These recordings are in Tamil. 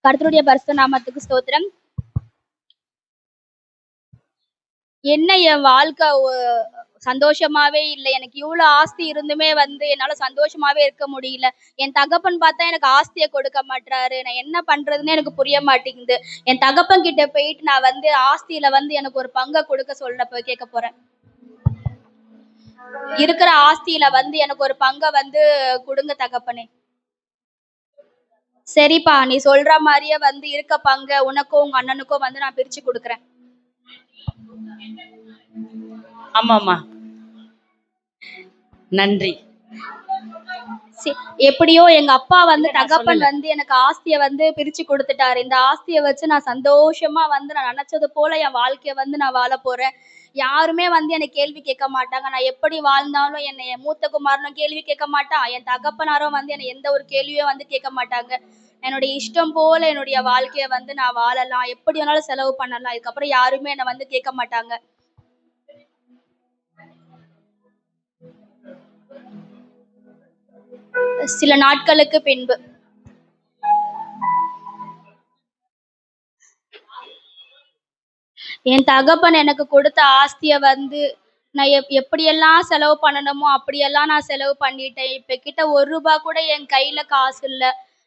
கர்த்தருடைய பரிசுத்த நாமத்துக்கு ஸ்தோத்திரம். என்ன என் வாழ்க்கை சந்தோஷமாவே இல்லை. எனக்கு இவ்வளவு ஆஸ்தி இருந்துமே என்னால சந்தோஷமாவே இருக்க முடியல. என் தகப்பன் பார்த்தா எனக்கு ஆஸ்தியை கொடுக்க மாட்டாரு. நான் என்ன பண்றதுன்னு எனக்கு புரிய மாட்டேங்குது. என் தகப்பன் கிட்ட போயிட்டு நான் ஆஸ்தியில எனக்கு ஒரு பங்கை கொடுக்க சொல்ல போய் கேட்க போறேன். இருக்கிற ஆஸ்தியில எனக்கு ஒரு பங்கை கொடுங்க தகப்பனே. சரிப்பா, நீ சொல்ற மாதிரியே இருக்க பங்க உனக்கும் உங்க அண்ணனுக்கும் நான் பிரிச்சு கொடுக்குறேன். ஆமாமா, நன்றி. எப்படியோ எங்க அப்பா தகப்பன் எனக்கு ஆஸ்திய பிரிச்சு கொடுத்துட்டாரு. இந்த ஆஸ்திய வச்சு நான் சந்தோஷமா நான் நினைச்சது போல என் வாழ்க்கைய நான் வாழ போறேன். யாருமே எனக்கு கேள்வி கேட்க மாட்டாங்க. நான் எப்படி வாழ்ந்தாலும் என்னை மூத்த குமாரனும் கேள்வி கேட்க மாட்டான். என் தகப்பனாரும் என்னை எந்த ஒரு கேள்வியும் கேட்க மாட்டாங்க. என்னுடைய இஷ்டம் போல என்னுடைய வாழ்க்கைய நான் வாழலாம், எப்படி வேணாலும் செலவு பண்ணலாம். இதுக்கப்புறம் யாருமே என்னை கேட்க மாட்டாங்க. சில நாட்களுக்கு பின்பு என் தகப்பன் எனக்கு கொடுத்த ஆஸ்திய நான் எப்படியெல்லாம் செலவு பண்ணணுமோ அப்படியெல்லாம் நான் செலவு பண்ணிட்டேன். இப்ப கிட்ட ₹1 கூட என் கையில காசு இல்ல.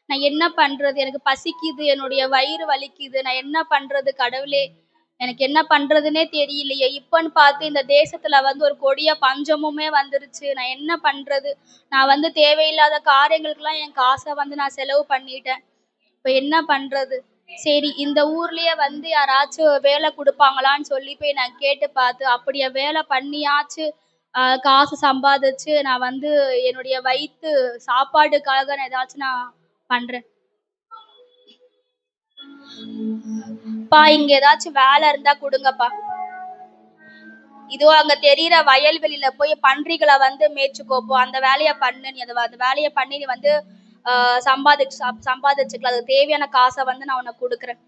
நான் என்ன பண்றது? எனக்கு பசிக்குது, என்னுடைய வயிறு வலிக்குது. நான் என்ன பண்றது கடவுளே? எனக்கு என்ன பண்றதுன்னே தெரியலையே. இப்பன்னு பார்த்து இந்த தேசத்துல ஒரு கொடிய பஞ்சமுமே வந்துருச்சு. நான் என்ன பண்றது? நான் தேவையில்லாத காரியங்களுக்கெல்லாம் என் காசை நான் செலவு பண்ணிட்டேன். இப்ப என்ன பண்றது? சரி, இந்த ஊர்லயே யாராச்சும் வேலை கொடுப்பாங்களான்னு சொல்லி போய் நான் கேட்டு பார்த்து அப்படியே வேலை பண்ணியாச்சு காசு சம்பாதிச்சு நான் என்னுடைய வயிற்று சாப்பாடுக்காக நான் ஏதாச்சும் நான் பண்றேன். பா, இங்க ஏதாச்சும் வேலை இருந்தா கொடுங்கப்பா. இதோ அங்க தெரியற வயல்வெளியில போய் பன்றிகளை மேய்ச்சுக்கோப்போ, அந்த வேலையை பண்ணு. நீ அந்த வேலையை பண்ணி நீ சம்பாதிச்சுக்கலாம். அதுக்கு தேவையான காசை நான் உனக்கு கொடுக்குறேன்.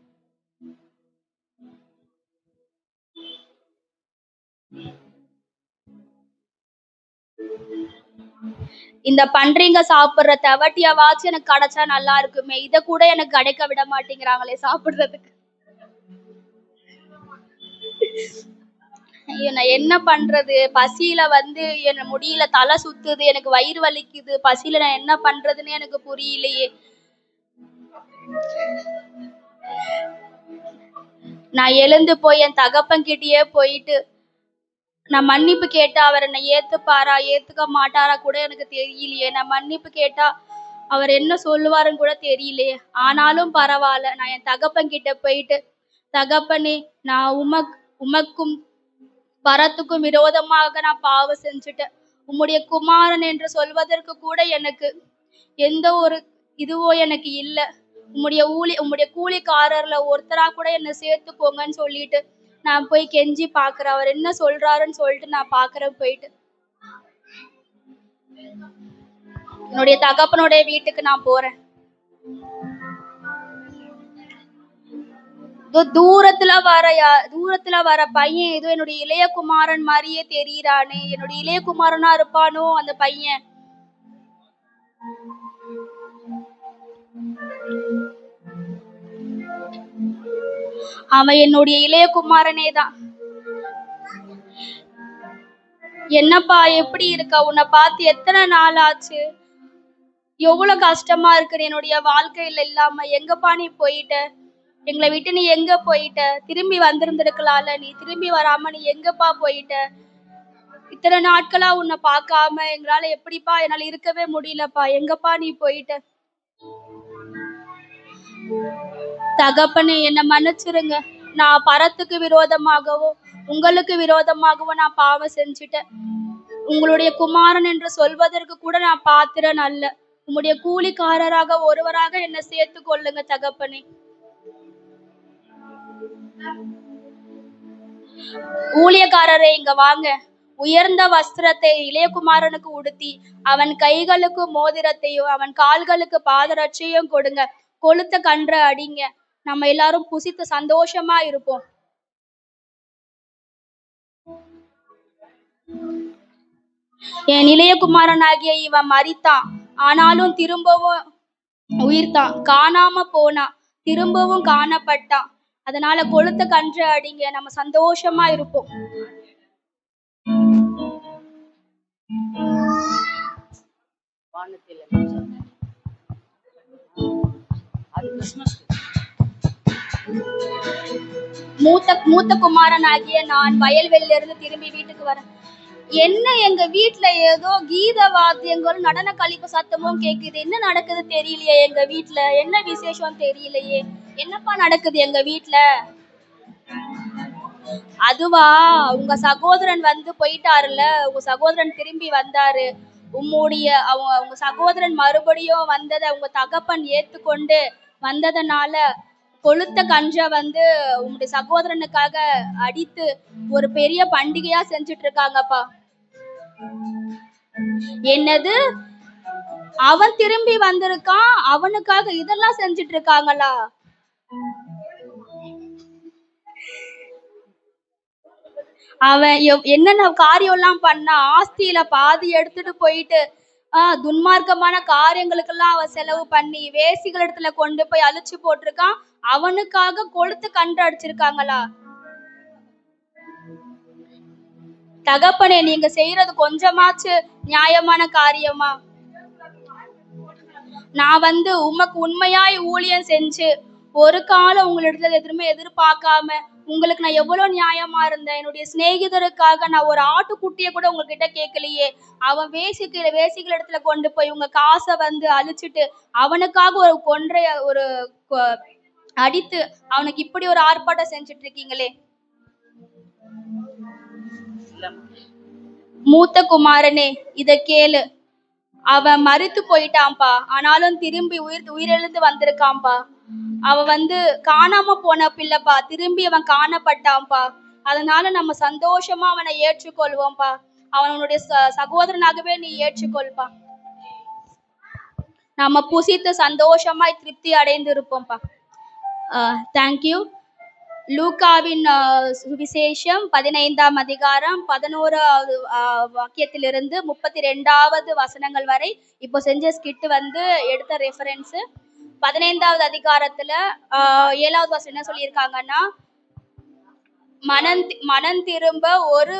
இந்த பன்றிங்க சாப்பிடுற தவட்டியவாச்சும் எனக்கு கிடைச்சா நல்லா இருக்குமே. இத கூட எனக்கு கிடைக்க விட மாட்டேங்கிறாங்களே சாப்பிடுறதுக்கு. ஐயோ, நான் என்ன பண்றது? பசியில என்ன முடியல, தலை சுத்துது, எனக்கு வயிறு வலிக்குது. பசியில நான் என்ன பண்றதுன்னு எனக்கு புரியலையே. நான் எழுந்து போய் என் தகப்பன் கிட்டயே போயிட்டு நான் மன்னிப்பு கேட்டா அவர் என்னை ஏத்துப்பாரா ஏத்துக்க மாட்டாரா கூட எனக்கு தெரியலையே. நான் மன்னிப்பு கேட்டா அவர் என்ன சொல்லுவாருன்னு கூட தெரியலையே. ஆனாலும் பரவாயில்ல, நான் என் தகப்பன் கிட்ட போயிட்டு, தகப்பனே, நான் உமக்கும் பரத்துக்கும் விரோதமாக நான் பாவம் செஞ்சுட்டேன். உம்முடைய குமாரன் என்று சொல்வதற்கு கூட எனக்கு எந்த ஒரு இதுவோ எனக்கு இல்லை. உம்முடைய கூலிக்காரர்ல ஒருத்தரா கூட என்னை சேர்த்துக்கோங்கன்னு சொல்லிட்டு நான் போய் கெஞ்சி பாக்குறேன். அவர் என்ன சொல்றாருன்னு சொல்லிட்டு நான் பாக்குறேன். போயிட்டு என்னுடைய தகப்பனுடைய வீட்டுக்கு நான் போறேன். தூரத்துல வர பையன் ஏதோ என்னுடைய இளைய குமாரன் மாதிரியே தெரியறானே. என்னுடைய இளைய குமாரனா இருப்பானோ அந்த பையன்? அவன் என்னுடைய இளைய குமாரனே தான். என்னப்பா, எப்படி இருக்க? உன்னை பார்த்து எத்தனை நாள் ஆச்சு? எவ்வளவு கஷ்டமா இருக்கு என்னுடைய வாழ்க்கையில இல்லாம. எங்கப்பா நீ போயிட்ட? எங்களை விட்டு நீ எங்க போயிட்ட? திரும்பி வந்திருந்திருக்கலாம்ல. நீ திரும்பி வராம நீ எங்கப்பா போயிட்ட? இத்தனை நாட்களா உன்னை பார்க்காம எங்களால எப்படிப்பா என்னால இருக்கவே முடியலப்பா. எங்கப்பா நீ போயிட்ட? தகப்பனே, என்னை மன்னிச்சிருங்க. நான் பரத்துக்கு விரோதமாகவோ உங்களுக்கு விரோதமாகவோ நான் பாவம் செஞ்சுட்டேன். உங்களுடைய குமாரன் என்று சொல்வதற்கு கூட நான் பாத்திரன் அல்ல. உங்களுடைய கூலிக்காரராக ஒருவராக என்னை சேர்த்து கொள்ளுங்க தகப்பனே. ஊழியக்காரரே, இங்க வாங்க. உயர்ந்த வஸ்திரத்தை இளையகுமாரனுக்கு உடுத்தி அவன் கைகளுக்கு மோதிரத்தையும் அவன் கால்களுக்கு பாதரட்சையும் கொடுங்க. கொளுத்த கன்ற அடிங்க. நம்ம எல்லாரும் புசித்து சந்தோஷமா இருப்போம். என் இளையகுமாரனாகிய இவன் மரித்தான், ஆனாலும் திரும்பவும் உயிர்த்தான். காணாம போனான், திரும்பவும் காணப்பட்டான். அதனால கொழுத்த கன்று அடிங்க, நம்ம சந்தோஷமா இருப்போம். வானத்தில் அது கிறிஸ்மஸ். மூத்த குமாரனாகிய நான் வயல்வெளியில இருந்து திரும்பி வீட்டுக்கு வரேன். என்ன எங்க வீட்டுல ஏதோ கீத வாத்தியங்களும் நடன கழிப்பு சத்தமும் கேக்குது. என்ன நடக்குது தெரியலையே, எங்க வீட்டுல என்ன விசேஷம் தெரியலையே, என்னப்பா நடக்குது எங்க வீட்டுல? அதுவா, உங்க சகோதரன் வந்து போயிட்டாருல, உங்க சகோதரன் திரும்பி வந்தாரு. உங்க சகோதரன் மறுபடியும் வந்ததை உங்க தகப்பன் ஏத்துக்கொண்டு வந்ததனால கொளுத்த கஞ்ச வந்து உங்களுடைய சகோதரனுக்காக அடித்து ஒரு பெரிய பண்டிகையா செஞ்சுட்டு இருக்காங்கப்பா. என்னது, அவன் திரும்பி வந்திருக்கான், அவனுக்காக இதெல்லாம் செஞ்சுட்டு இருக்காங்களா? அவன் என்னென்ன காரியம் எல்லாம் பண்ணா, ஆஸ்தியில பாதி எடுத்துட்டு போயிட்டு துன்மார்க்கமான காரியங்களுக்கெல்லாம் அவன் செலவு பண்ணி வேசிகள் இடத்துல கொண்டு போய் அழிச்சு போட்டிருக்கான். அவனுக்காக கொழுத்து கன்று அடிச்சிருக்காங்களா? தகப்பனே, நீங்க செய்யறது கொஞ்சமாச்சு நியாயமான காரியமா? நான் வந்து உமக்கு உண்மையாய் ஊழியம் செஞ்சு ஒரு காலம் உங்களிடத்துல எதுவுமே எதிர்பார்க்காம உங்களுக்கு நான் எவ்வளவு நியாயமா இருந்தேன். என்னுடைய சிநேகிதருக்காக நான் ஒரு ஆட்டுக்குட்டிய கூட உங்ககிட்ட கேட்கலையே. அவன் வேசிகள் இடத்துல கொண்டு போய் உங்க காசை வந்து அழிச்சிட்டு அவனுக்காக ஒரு அடித்து அவனுக்கு இப்படி ஒரு ஆர்ப்பாட்டம் செஞ்சுட்டு இருக்கீங்களே. மூத்த குமாரனே, இத கேளு. அவன் மரித்து போயிட்டான்பா, ஆனாலும் திரும்பி உயிரெழுந்து வந்திருக்கான்பா. அவன் வந்து காணாம போன பிள்ளைப்பா, திரும்பி அவன் காணப்பட்டான்பா. அதனால நம்ம சந்தோஷமா அவனை ஏற்றுக்கொள்வோம்ப்பா. அவனுடைய சகோதரனாகவே நீ ஏற்றுக்கொள்பா. நம்ம புசித்து சந்தோஷமாய் திருப்தி அடைந்து இருப்போம்ப்பா. தேங்க்யூ. லூக்காவின் சுவிசேஷம் 15ஆம் அதிகாரம் 11வது வாக்கியத்திலிருந்து 32வது வசனங்கள் வரை இப்போ செஞ்ச ஸ்கிட் வந்து எடுத்த ரெஃபரன்ஸ். 15வது அதிகாரத்துல 7வது வசனம் என்ன சொல்லியிருக்காங்கன்னா, மனம் திரும்ப ஒரு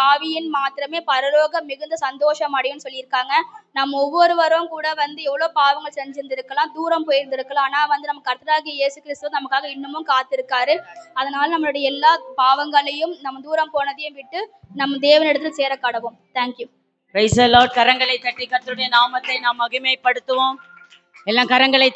பாவியின் மாத்திரமே பரலோகம் மிகுந்த சந்தோஷம் அடையும் சொல்லியிருக்காங்க. நம்ம ஒவ்வொருவரும் கூட வந்து எவ்வளவு பாவங்கள் செஞ்சிருந்திருக்கலாம், தூரம் போயிருந்திருக்கலாம். ஆனா வந்து நம்ம கர்த்தராகிய இயேசு கிறிஸ்து நமக்காக இன்னமும் காத்திருக்காரு. அதனால நம்மளுடைய எல்லா பாவங்களையும் நம்ம தூரம் போனதையும் விட்டு நம்ம தேவனிடத்தில் சேர கடவோம். தேங்க்யூ. Praise the Lord. கரங்களை தட்டி கர்த்தருடைய நாமத்தை நாம் மகிமைப்படுத்துவோம். எல்லாம் கரங்களை